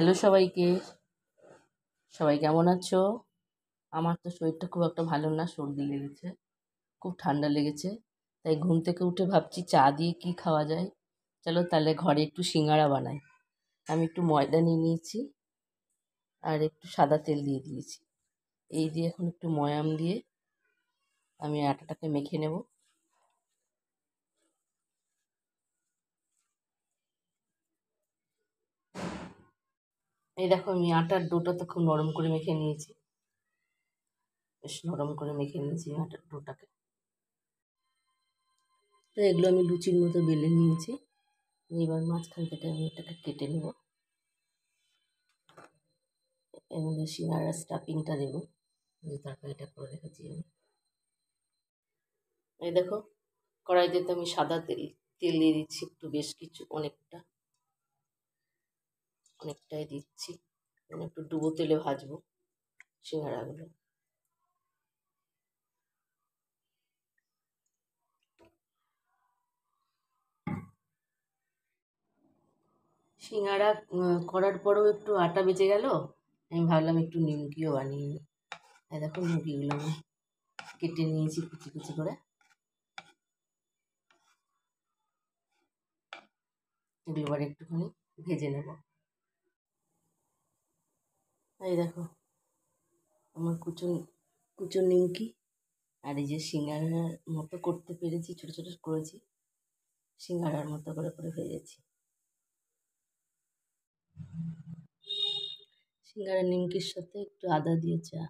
Hello সবাইকে, সবাই কেমন আছো? আমার তো শরীরটা খুব একটা ভালো না, সর্দি লেগেছে, খুব ঠান্ডা লেগেছে। তাই ঘুম থেকে উঠে ভাবছি চা দিয়ে কি খাওয়া যায়। চলো তাহলে ঘরে একটু সিঙ্গারা বানাই। আমি একটু ময়দা নিয়ে নিয়েছি আর একটু সাদা তেল দিয়ে দিয়েছি। এই দিয়ে এখন একটু ময়াম দিয়ে আমি আটাটাকে মেখে নেব। এই দেখো, আমি আটার ডোটা তো খুব নরম করে মেখে নিয়েছি, বেশ নরম করে মেখে নিয়েছি আটার ডোটাকে। তো এগুলো আমি লুচির মতো বেলে নিয়েছি। এবার মাঝখান থেকে আমি এটাকে কেটে নেব। এর মধ্যে সিঙ্গারার স্টাফিংটা দেবো, যে তরকারিটা করে রেখেছি আমি। এই দেখো, কড়াইতে তো আমি সাদা তেল তেল দিয়ে দিচ্ছি, একটু বেশ কিছু, অনেকটাই দিচ্ছি। একটু ডুবো তেলে ভাজবো সিঙ্গারাগুলো। সিঙ্গারা করার পরেও একটু আটা বেঁচে গেল, আমি ভাবলাম একটু নিমকিও বানিয়ে নিই। এই দেখো, নিমকিগুলো আমি কেটে নিয়েছি কুচি কুচি করে। এগুলো এবার একটুখানি ভেজে নেব। এই দেখো, আমার কুচো কুচো নিমকি আর এই যে সিঙ্গারার মতো করতে পেরেছি, ছোটো ছোটো করেছি, সিঙ্গারার মতো করে করে ভেজেছি। সিঙ্গারা নিমকির সাথে একটু আদা দিয়ে চা,